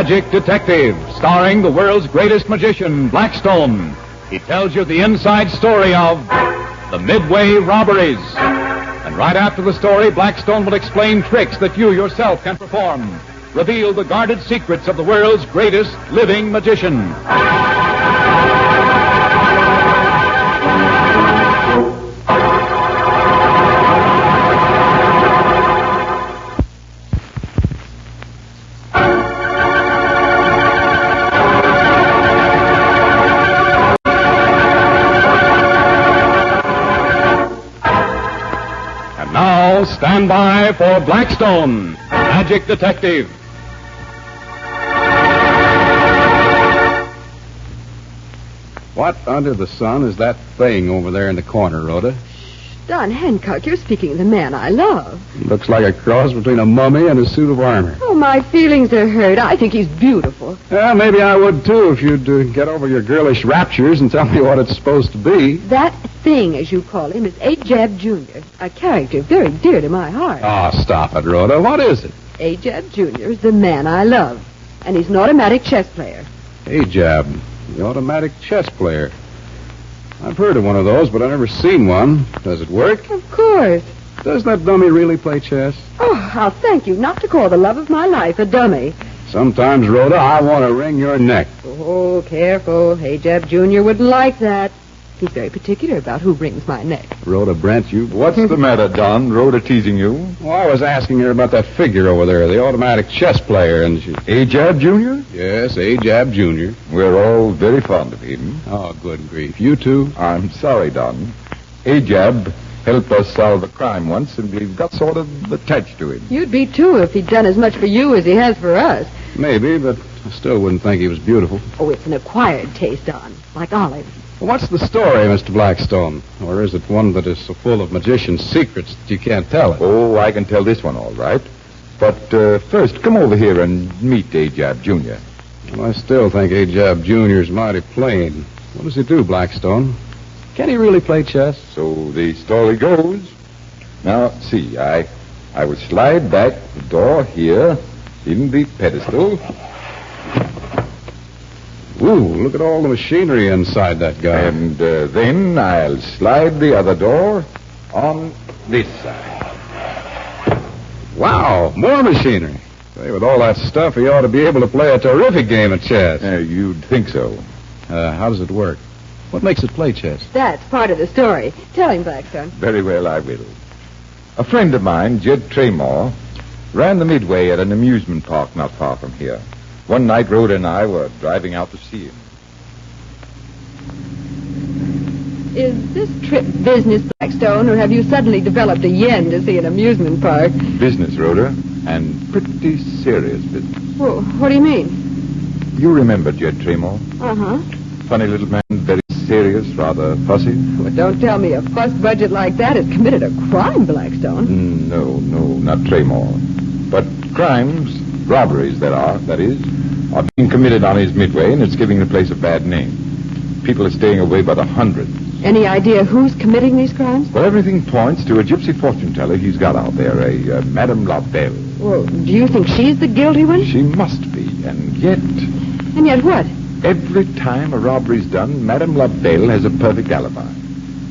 Magic Detective, starring the world's greatest magician, Blackstone. He tells you the inside story of the Midway Robberies. And right after the story, Blackstone will explain tricks that you yourself can perform. Reveal the guarded secrets of the world's greatest living magician. Stand by for Blackstone, Magic Detective. What under the sun is that thing over there in the corner, Rhoda? Don Hancock, you're speaking of the man I love. Looks like a cross between a mummy and a suit of armor. Oh, my feelings are hurt. I think he's beautiful. Yeah, maybe I would, too, if you'd get over your girlish raptures and tell me what it's supposed to be. That thing, as you call him, is Ajab Jr., a character very dear to my heart. Oh, stop it, Rhoda. What is it? Ajab Jr. is the man I love, and he's an automatic chess player. Ajab, the automatic chess player. I've heard of one of those, but I've never seen one. Does it work? Of course. Does that dummy really play chess? Oh, I'll thank you not to call the love of my life a dummy. Sometimes, Rhoda, I want to wring your neck. Oh, careful. Ajab Jr. wouldn't like that. He's very particular about who wrings my neck. Rhoda Brent, you... What's the matter, Don? Rhoda teasing you? Well, I was asking her about that figure over there, the automatic chess player, and she... Ajab Jr.? Yes, Ajab Jr. We're all very fond of him. Oh, good grief. You too? I'm sorry, Don. Ajab helped us solve a crime once, and we've got sort of attached to him. You'd be, too, if he'd done as much for you as he has for us. Maybe, but I still wouldn't think he was beautiful. Oh, it's an acquired taste, Don, like olives. Well, what's the story, Mr. Blackstone? Or is it one that is so full of magician's secrets that you can't tell it? Oh, I can tell this one all right. But first, come over here and meet Ajab Jr. Well, I still think Ajab Jr.'s mighty plain. What does he do, Blackstone? Can he really play chess? So the story goes. Now, see, I will slide back the door here in the pedestal. Ooh, look at all the machinery inside that guy. And then I'll slide the other door on this side. Wow, more machinery. Say, with all that stuff, he ought to be able to play a terrific game of chess. You'd think so. How does it work? What makes it play chess? That's part of the story. Tell him, Blackstone. Very well, I will. A friend of mine, Jed Tremor, ran the Midway at an amusement park not far from here. One night, Rhoda and I were driving out to see him. Is this trip business, Blackstone, or have you suddenly developed a yen to see an amusement park? Business, Rhoda, and pretty serious business. Well, what do you mean? You remember Jed Tremor? Uh-huh. Funny little man, very serious, rather fussy. Well, don't tell me a fuss budget like that has committed a crime, Blackstone. No, not Tremor. But crimes, robberies that is, are being committed on his Midway, and it's giving the place a bad name. People are staying away by the hundreds. Any idea who's committing these crimes? Well, everything points to a gypsy fortune teller he's got out there, a Madame LaBelle. Well, do you think she's the guilty one? She must be, and yet... And yet what? Every time a robbery's done, Madame LaBelle has a perfect alibi.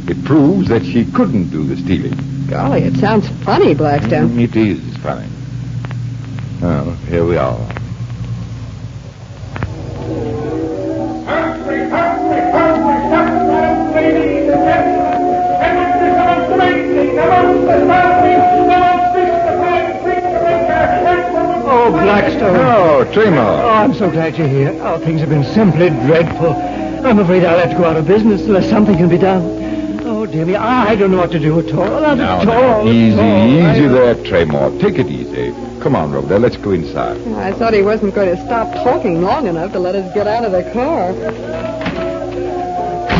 It proves that she couldn't do the stealing. Golly, it sounds funny, Blackstone. It is funny. Well, here we are. Oh, Blackstone. Oh, Tremor. Oh, I'm so glad you're here. Oh, things have been simply dreadful. I'm afraid I'll have to go out of business unless something can be done. Oh, dear me, I don't know what to do at all. Now, easy there, Tremor. Take it easy. Come on, Rhoda, let's go inside. I thought he wasn't going to stop talking long enough to let us get out of the car.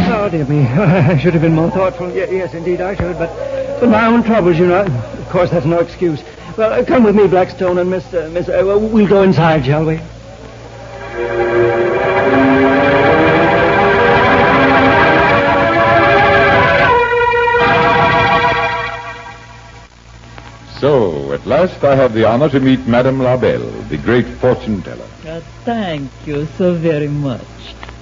Oh, dear me. I should have been more thoughtful. Yes, indeed, I should. But my own troubles, you know. Of course, that's no excuse. Well, come with me, Blackstone, and we'll go inside, shall we? So, at last I have the honor to meet Madame LaBelle, the great fortune teller. Thank you so very much.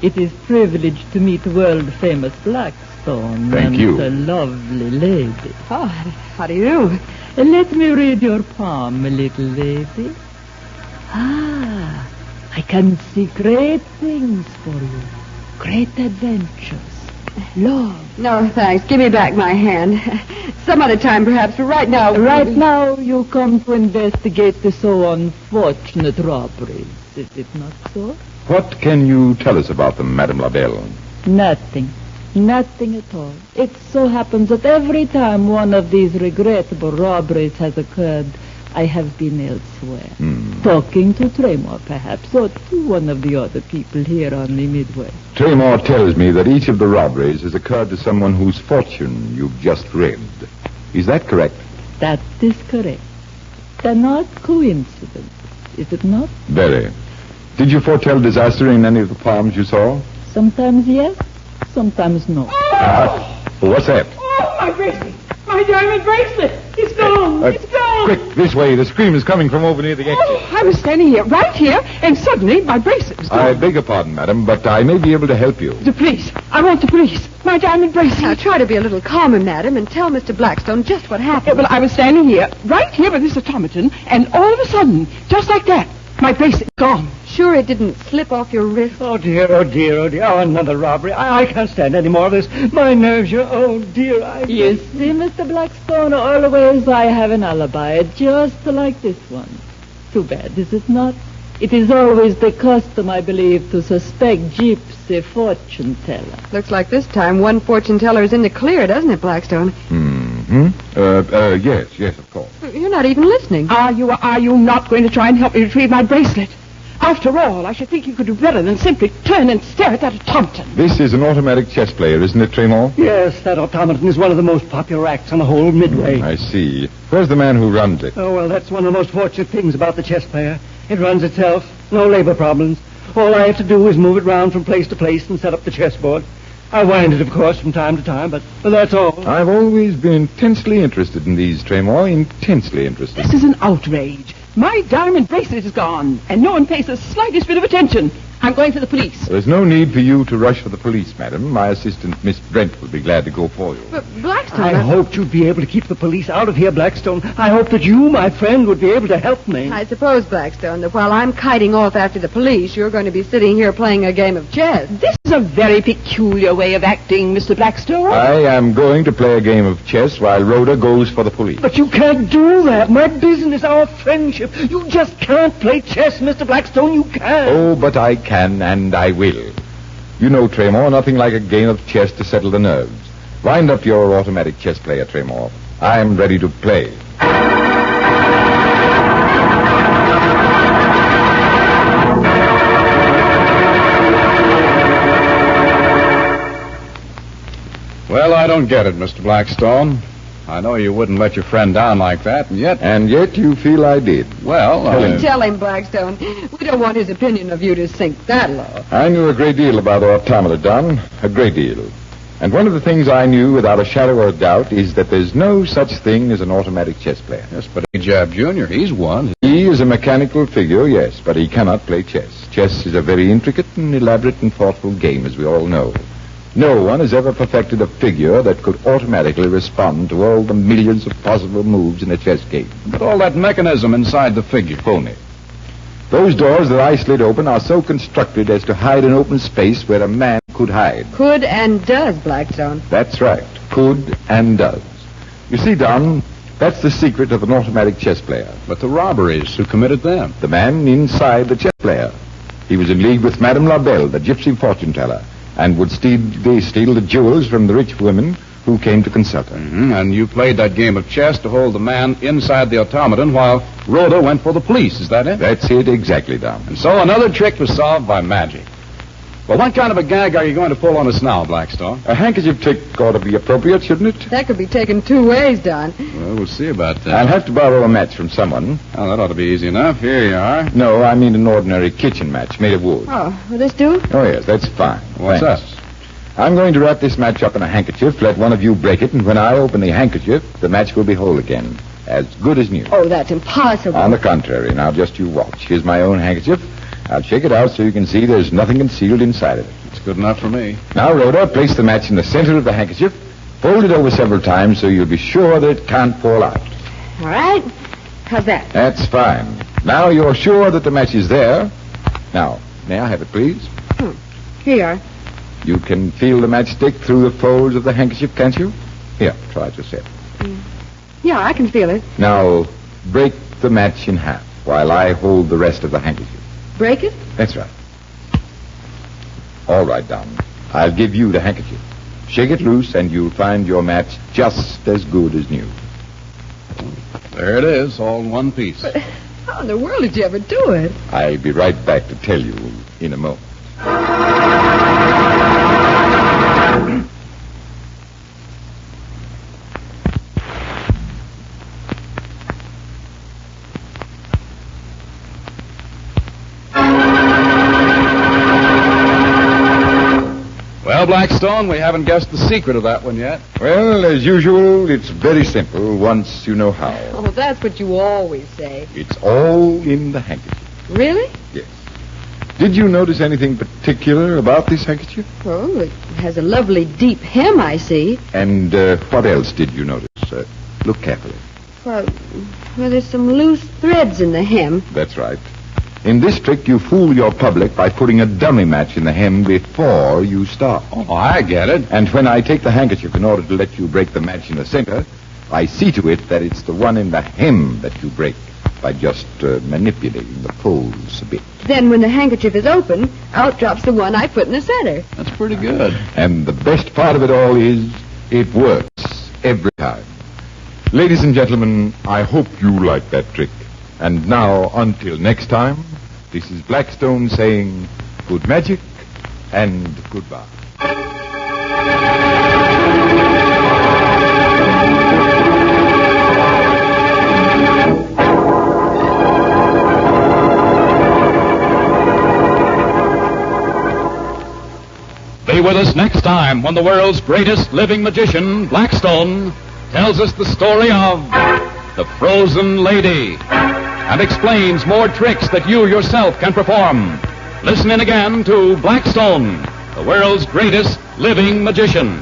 It is privileged to meet world-famous Blackstone. Thank you. And a lovely lady. Oh, how do you do? Let me read your palm, little lady. Ah, I can see great things for you. Great adventures. Love. No, thanks. Give me back my hand. Some other time, perhaps, but right now... Right now, you come to investigate the so unfortunate robberies. Is it not so? What can you tell us about them, Madame LaBelle? Nothing. Nothing at all. It so happens that every time one of these regrettable robberies has occurred, I have been elsewhere. Talking to Tremor, perhaps, or to one of the other people here on the Midway. Tremor tells me that each of the robberies has occurred to someone whose fortune you've just read. Is that correct? That is correct. They're not coincidences, is it not? Very. Did you foretell disaster in any of the palms you saw? Sometimes yes, sometimes no. What's that? Oh, my bracelet! My diamond bracelet! It's gone! It's gone! Quick, this way. The scream is coming from over near the exit. Oh, I was standing here, right here, and suddenly my bracelet was gone. I beg your pardon, madam, but I may be able to help you. The police. I want the police. My diamond bracelet. Now, try to be a little calmer, madam, and tell Mr. Blackstone just what happened. Yeah, well, I was standing here, right here with this automaton, and all of a sudden, just like that, my bracelet gone. Sure it didn't slip off your wrist? Oh, dear, oh, dear, oh, dear. Oh, another robbery. I can't stand any more of this. My nerves are... Oh, dear, You see, Mr. Blackstone, always I have an alibi, just like this one. Too bad, is it not? It is always the custom, I believe, to suspect gypsy fortune teller. Looks like this time one fortune teller is in the clear, doesn't it, Blackstone? Yes, of course. You're not even listening. Are you not going to try and help me retrieve my bracelet? After all, I should think you could do better than simply turn and stare at that automaton. This is an automatic chess player, isn't it, Tremor? Yes, that automaton is one of the most popular acts on the whole Midway. I see. Where's the man who runs it? Oh, well, that's one of the most fortunate things about the chess player. It runs itself. No labor problems. All I have to do is move it round from place to place and set up the chessboard. I wind it, of course, from time to time, but that's all. I've always been intensely interested in these, Tremor. Intensely interested. This is an outrage. My diamond bracelet is gone, and no one pays the slightest bit of attention. I'm going for the police. There's no need for you to rush for the police, madam. My assistant, Miss Brent, will be glad to go for you. But Blackstone... I hoped you'd be able to keep the police out of here, Blackstone. I hope that you, my friend, would be able to help me. I suppose, Blackstone, that while I'm kiting off after the police, you're going to be sitting here playing a game of chess. This is a very peculiar way of acting, Mr. Blackstone. I am going to play a game of chess while Rhoda goes for the police. But you can't do that. My business, our friendship. You just can't play chess, Mr. Blackstone. You can't. Oh, but I can, and I will. You know, Tremor, nothing like a game of chess to settle the nerves. Wind up your automatic chess player, Tremor. I am ready to play. Well, I don't get it, Mr. Blackstone. I know you wouldn't let your friend down like that, and yet... And yet you feel I did. Well, Tell him, Blackstone. We don't want his opinion of you to sink that low. I knew a great deal about automata, Don. A great deal. And one of the things I knew without a shadow of doubt is that there's no such thing as an automatic chess player. Yes, but Jab Jr., he's one. He is a mechanical figure, yes, but he cannot play chess. Chess is a very intricate and elaborate and thoughtful game, as we all know. No one has ever perfected a figure that could automatically respond to all the millions of possible moves in a chess game. But all that mechanism inside the figure. Phony. Those doors that I slid open are so constructed as to hide an open space where a man could hide. Could and does, Blackstone. That's right. Could and does. You see, Don, that's the secret of an automatic chess player. But the robberies, who committed them? The man inside the chess player. He was in league with Madame LaBelle, the gypsy fortune teller, and would steal the jewels from the rich women who came to consult her. Mm-hmm. And you played that game of chess to hold the man inside the automaton while Rhoda went for the police, is that it? That's it, exactly, Don. And so another trick was solved by magic. Well, what kind of a gag are you going to pull on us now, Blackstone? A handkerchief trick ought to be appropriate, shouldn't it? That could be taken two ways, Don. Well, we'll see about that. I'll have to borrow a match from someone. Oh, that ought to be easy enough. Here you are. No, I mean an ordinary kitchen match made of wood. Oh, will this do? Oh, yes, that's fine. What's Thanks. that? I'm going to wrap this match up in a handkerchief, let one of you break it, and when I open the handkerchief, the match will be whole again. As good as new. Oh, that's impossible. On the contrary. Now, just you watch. Here's my own handkerchief, I'll shake it out so you can see there's nothing concealed inside of it. It's good enough for me. Now, Rhoda, place the match in the center of the handkerchief. Fold it over several times so you'll be sure that it can't fall out. All right. How's that? That's fine. Now you're sure that the match is there. Now, may I have it, please? Here you are. You can feel the matchstick through the folds of the handkerchief, can't you? Here, try it yourself. Yeah, I can feel it. Now, break the match in half while I hold the rest of the handkerchief. Break it? That's right. All right, Don. I'll give you the handkerchief. Shake it loose, and you'll find your match just as good as new. There it is, all in one piece. How in the world did you ever do it? I'll be right back to tell you in a moment. Well, Blackstone, we haven't guessed the secret of that one yet. Well, as usual, it's very simple once you know how. Oh, that's what you always say. It's all in the handkerchief. Really? Yes. Did you notice anything particular about this handkerchief? Oh, it has a lovely deep hem, I see. And what else did you notice? Look carefully. Well, there's some loose threads in the hem. That's right. In this trick, you fool your public by putting a dummy match in the hem before you start. Oh, I get it. And when I take the handkerchief in order to let you break the match in the center, I see to it that it's the one in the hem that you break by just manipulating the folds a bit. Then when the handkerchief is open, out drops the one I put in the center. That's pretty good. And the best part of it all is it works every time. Ladies and gentlemen, I hope you like that trick. And now, until next time, this is Blackstone saying good magic and goodbye. Be with us next time when the world's greatest living magician, Blackstone, tells us the story of the Frozen Lady and explains more tricks that you yourself can perform. Listen in again to Blackstone, the world's greatest living magician.